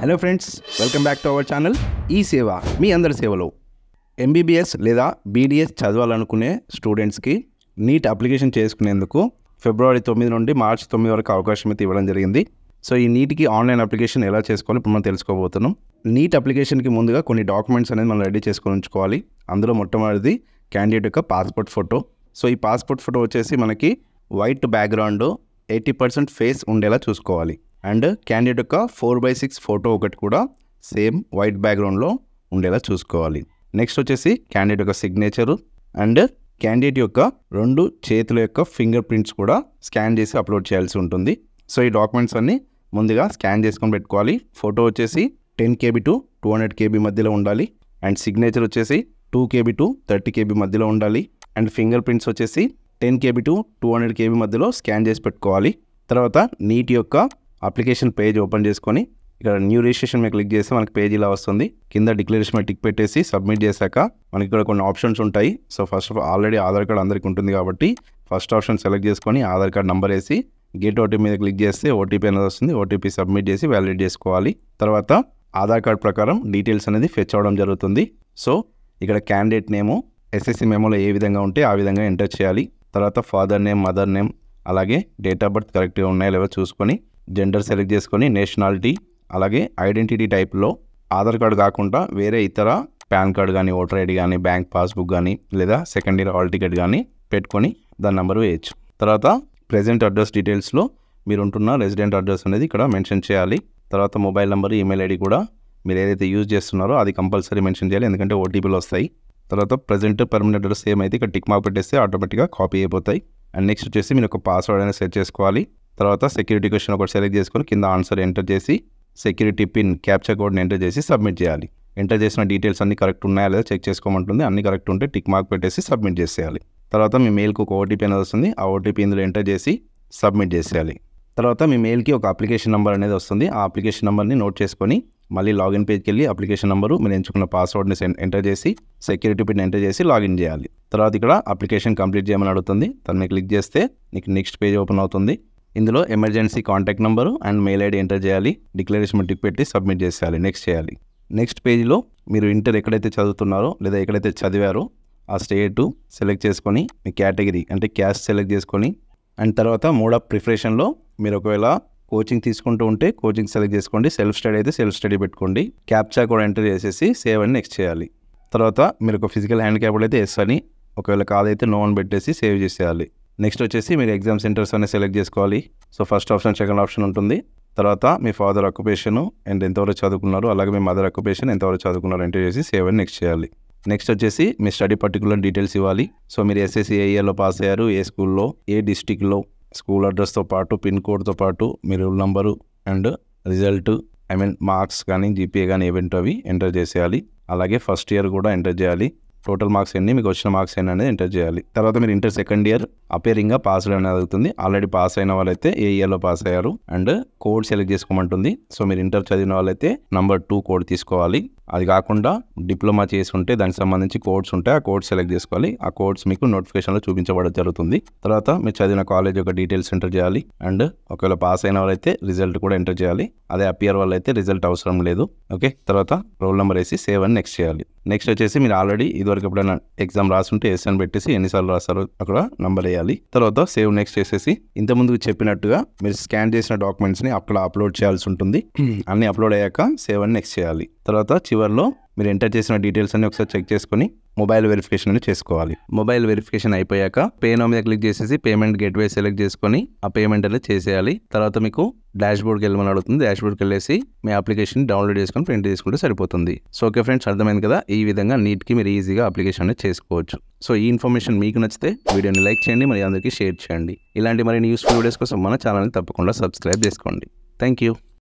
Hello friends, welcome back to our channel ఈ సేవ మీ అందరి సేవలో. ఎంబీబీఎస్ లేదా బీడీఎస్ చదవాలనుకునే స్టూడెంట్స్కి నీట్ అప్లికేషన్ చేసుకునేందుకు ఫిబ్రవరి 9 నుండి మార్చి 9 వరకు అవకాశం అయితే ఇవ్వడం జరిగింది. సో ఈ నీట్కి ఆన్లైన్ అప్లికేషన్ ఎలా చేసుకోవాలి ఇప్పుడు మనం తెలుసుకోబోతున్నాం. నీట్ అప్లికేషన్కి ముందుగా కొన్ని డాక్యుమెంట్స్ అనేది మనం రెడీ చేసుకొని ఉంచుకోవాలి. అందులో మొట్టమొదటిది క్యాండిడేట్ యొక్క పాస్పోర్ట్ ఫోటో. సో ఈ పాస్పోర్ట్ ఫోటో వచ్చేసి మనకి వైట్ బ్యాక్గ్రౌండ్ 80% ఫేస్ ఉండేలా చూసుకోవాలి. అండ్ క్యాండిడేట్ యొక్క 4:6 ఫోటో ఒకటి కూడా సేమ్ వైట్ బ్యాక్గ్రౌండ్లో ఉండేలా చూసుకోవాలి. నెక్స్ట్ వచ్చేసి క్యాండిడేట్ యొక్క సిగ్నేచరు అండ్ క్యాండిడేట్ యొక్క 2 చేతుల యొక్క ఫింగర్ ప్రింట్స్ కూడా స్కాన్ చేసి అప్లోడ్ చేయాల్సి ఉంటుంది. సో ఈ డాక్యుమెంట్స్ అన్నీ ముందుగా స్కాన్ చేసుకొని పెట్టుకోవాలి. ఫోటో వచ్చేసి 10 KB to 200 KB మధ్యలో ఉండాలి. అండ్ సిగ్నేచర్ వచ్చేసి 2 KB to 30 KB మధ్యలో ఉండాలి. అండ్ ఫింగర్ ప్రింట్స్ వచ్చేసి 10 KB to 200 KB మధ్యలో స్కాన్ చేసి పెట్టుకోవాలి. తర్వాత నీట్ యొక్క అప్లికేషన్ పేజ్ ఓపెన్ చేసుకొని ఇక్కడ న్యూ రిజిస్ట్రేషన్ మీద క్లిక్ చేస్తే మనకి పేజ్ ఇలా వస్తుంది. కింద డిక్లరేషన్ మీద టిక్ పెట్టేసి సబ్మిట్ చేశాక మనకి ఇక్కడ కొన్ని ఆప్షన్స్ ఉంటాయి. So first of already Aadhaar card అందరికీ ఉంటుంది కాబట్టి ఫస్ట్ ఆప్షన్ సెలెక్ట్ చేసుకొని ఆధార్ కార్డ్ నెంబర్ వేసి గెట్ ఓటీపీ మీద క్లిక్ చేస్తే ఓటీపీ అనేది వస్తుంది. ఓటీపీ సబ్మిట్ చేసి వ్యాలిడేట్ చేసుకోవాలి. తర్వాత ఆధార్ కార్డ్ ప్రకారం డీటెయిల్స్ అనేది ఫెచ్ అవ్వడం జరుగుతుంది. సో ఇక్కడ క్యాండిడేట్ నేము ఎస్ఎస్సి మెమోలో ఏ విధంగా ఉంటే ఆ విధంగా ఎంటర్ చేయాలి. తర్వాత ఫాదర్ నేమ్, మదర్ నేమ్, అలాగే డేట్ ఆఫ్ బర్త్ కరెక్ట్గా ఉన్నాయో లేవో చూసుకొని జెండర్ సెలెక్ట్ చేసుకొని నేషనాలిటీ, అలాగే ఐడెంటిటీ టైప్లో ఆధార్ కార్డు కాకుండా వేరే ఇతర పాన్ కార్డ్ కానీ, ఓటర్ ఐడి కానీ, బ్యాంక్ పాస్బుక్ కానీ, లేదా సెకండ్ ఇయర్ హాల్ టికెట్ కానీ పెట్టుకొని దాని నెంబర్ వేయచ్చు. తర్వాత ప్రెజెంట్ అడ్రస్ డీటెయిల్స్లో మీరు ఉంటున్న రెసిడెంట్ అడ్రస్ అనేది ఇక్కడ మెన్షన్ చేయాలి. తర్వాత మొబైల్ నెంబర్, ఈమెయిల్ ఐడి కూడా మీరు ఏదైతే యూజ్ చేస్తున్నారో అది కంపల్సరీ మెన్షన్ చేయాలి, ఎందుకంటే ఓటీపీలు వస్తాయి. తర్వాత ప్రెజెంట్ పర్మనెంట్ అడ్రస్ ఏమైతే ఇక్కడ టిక్ మార్క్ పెట్టేస్తే ఆటోమేటిక్గా కాపీ అయిపోతాయి. అండ్ నెక్స్ట్ వచ్చేసి మీరు ఒక పాస్వర్డ్ అనేది సెట్ చేసుకోవాలి. తర్వాత సెక్యూరిటీ క్వశ్చన్ ఒకటి సెలెక్ట్ చేసుకొని కింద ఆన్సర్ ఎంటర్ చేసి సెక్యూరిటీ పిన్ క్యాప్చర్ కోడ్ని ఎంటర్ చేసి సబ్మిట్ చేయాలి. ఎంటర్ చేసిన డీటెయిల్స్ అన్ని కరెక్ట్ ఉన్నాయా లేదా చెక్ చేసుకోమంటుంది. అన్ని కరెక్ట్ ఉంటే టిక్ మార్క్ పెట్టేసి సబ్మిట్ చేసేయాలి. తర్వాత మీ మెయిల్కి ఒక ఓటీపీ అనేది వస్తుంది. ఆ ఓటీపీ ఇందులో ఎంటర్ చేసి సబ్మిట్ చేసేయాలి. తర్వాత మీ మెయిల్కి ఒక అప్లికేషన్ నెంబర్ అనేది వస్తుంది. ఆ అప్లికేషన్ నెంబర్ని నోట్ చేసుకొని మళ్ళీ లాగిన్ పేజ్కి వెళ్ళి అప్లికేషన్ నెంబరు మీరు ఎంచుకున్న పాస్వర్డ్ని ఎంటర్ చేసి సెక్యూరిటీ పిన్ ఎంటర్ చేసి లాగిన్ చేయాలి. తర్వాత ఇక్కడ అప్లికేషన్ కంప్లీట్ చేయమని అడుగుతుంది. దాన్ని క్లిక్ చేస్తే నీకు నెక్స్ట్ పేజ్ ఓపెన్ అవుతుంది. ఇందులో emergency contact number and mail ID enter చేయాలి. డిక్లరేషన్ టిక్ పెట్టి సబ్మిట్ చేసేయాలి. నెక్స్ట్ చేయాలి. నెక్స్ట్ పేజ్లో మీరు ఇంటర్ ఎక్కడైతే చదువుతున్నారో లేదా ఎక్కడైతే చదివారో ఆ స్టేటు సెలెక్ట్ చేసుకొని మీ కేటగిరీ అంటే క్యాస్ట్ సెలెక్ట్ చేసుకొని అండ్ తర్వాత మోడ్ ఆఫ్ ప్రిపరేషన్లో మీరు ఒకవేళ కోచింగ్ తీసుకుంటూ ఉంటే కోచింగ్ సెలెక్ట్ చేసుకోండి. సెల్ఫ్ స్టడీ అయితే సెల్ఫ్ స్టడీ పెట్టుకోండి. క్యాప్చా కూడా ఎంటర్ చేసేసి సేవ్ అని నెక్స్ట్ చేయాలి. తర్వాత మీరు ఒక ఫిజికల్ హ్యాండిక్యాప్డ్ అయితే ఎస్ అని, ఒకవేళ కాదైతే నో అని పెట్టేసి సేవ్ చేసేయాలి. నెక్స్ట్ వచ్చేసి మీరు ఎగ్జామ్ సెంటర్స్ అనేది సెలెక్ట్ చేసుకోవాలి. So first option, second option ఉంటుంది. తర్వాత మీ ఫాదర్ ఆక్యుపేషన్ అండ్ ఎంతవరకు చదువుకున్నారు, అలాగే మీ మదర్ ఆక్యుపేషన్ ఎంతవరకు చదువుకున్నారు ఎంటర్ చేసి సేవ్ అని నెక్స్ట్ చేయాలి. నెక్స్ట్ వచ్చేసి మీ స్టడీ పర్టికులర్ డీటెయిల్స్ ఇవ్వాలి. సో మీరు ఎస్ఎస్సి ఏ ఇయర్లో పాస్ అయ్యారు, ఏ స్కూల్లో, ఏ డిస్టిక్లో, స్కూల్ అడ్రస్తో పాటు పిన్ కోడ్తో పాటు మీ roll number and result marks కానీ జీపీఏ కానీ ఈవెంట్ అవి ఎంటర్ చేసేయాలి. అలాగే ఫస్ట్ ఇయర్ కూడా ఎంటర్ చేయాలి. టోటల్ మార్క్స్ ఎన్ని, మీకు వచ్చిన మార్క్స్ ఎన్ని అనేది ఎంటర్ చేయాలి. తర్వాత మీరు ఇంటర్ సెకండ్ ఇయర్ అపేరింగ్గా పాస్డ్ అనేది అడుగుతుంది. ఆల్రెడీ పాస్ అయిన వాళ్ళైతే ఏ ఇయర్లో పాస్ అయ్యారు అండ్ కోడ్ సెలెక్ట్ చేసుకోమంటుంది. సో మీరు ఇంటర్ చదివిన వాళ్ళైతే నంబర్ 2 కోడ్ తీసుకోవాలి. అది కాకుండా డిప్లొమా చేసి ఉంటే దానికి సంబంధించి కోడ్స్ ఉంటాయి, ఆ కోడ్స్ సెలెక్ట్ చేసుకోవాలి. ఆ కోడ్స్ మీకు నోటిఫికేషన్లో చూపించబడడం జరుగుతుంది. తర్వాత మీరు చదివిన కాలేజ్ యొక్క డీటెయిల్స్ ఎంటర్ చేయాలి. అండ్ ఒకవేళ పాస్ అయిన వాళ్ళైతే రిజల్ట్ కూడా ఎంటర్ చేయాలి. అదే అపియర్ వాళ్ళైతే రిజల్ట్ అవసరం లేదు. ఓకే, తర్వాత రోల్ నెంబర్ వేసి సేవ్ అని నెక్స్ట్ చేయాలి. నెక్స్ట్ వచ్చేసి మీరు ఆల్రెడీ ఇదివరకు ఎప్పుడైనా ఎగ్జామ్ రాసుంటే ఎస్ అని పెట్టేసి ఎన్నిసార్లు రాస్తారో అక్కడ నంబర్ వేయాలి. తర్వాత సేవ్ నెక్స్ట్ చేసేసి ఇంతకుముందు చెప్పినట్టుగా మీరు స్కాన్ చేసిన డాక్యుమెంట్స్ని అక్కడ అప్లోడ్ చేయాల్సి ఉంటుంది. అన్ని అప్లోడ్ అయ్యాక సేవ్ అని నెక్స్ట్ చేయాలి. తర్వాత చివరిలో మీరు ఎంటర్ చేసిన డీటెయిల్స్ అన్ని ఒకసారి చెక్ చేసుకొని మొబైల్ వెరిఫికేషన్ అని చేసుకోవాలి. మొబైల్ వెరిఫికేషన్ అయిపోయాక పే నౌ మీద క్లిక్ చేసేసి పేమెంట్ గేట్వే సెలెక్ట్ చేసుకొని ఆ పేమెంట్ అనేది చేసేయాలి. తర్వాత మీకు డాష్ బోర్డ్కి వెళ్ళమని అడుగుతుంది. డాష్ బోర్డ్కి వెళ్ళేసి మీ అప్లికేషన్ డౌన్లోడ్ చేసుకొని ప్రింట్ చేసుకుంటే సరిపోతుంది. సో ఓకే ఫ్రెండ్స్, అర్థమైంది కదా. ఈ విధంగా నీట్కి మీరు ఈజీగా అప్లికేషన్ అనేది చేసుకోవచ్చు. సో ఈ ఇన్ఫర్మేషన్ మీకు నచ్చితే వీడియోని లైక్ చేయండి, మరి అందరికీ షేర్ చేయండి. ఇలాంటి మరిన్ని యూస్ఫుల్ వీడియోస్ కోసం మన ఛానల్ని తప్పకుండా సబ్స్క్రైబ్ చేసుకోండి. Thank you.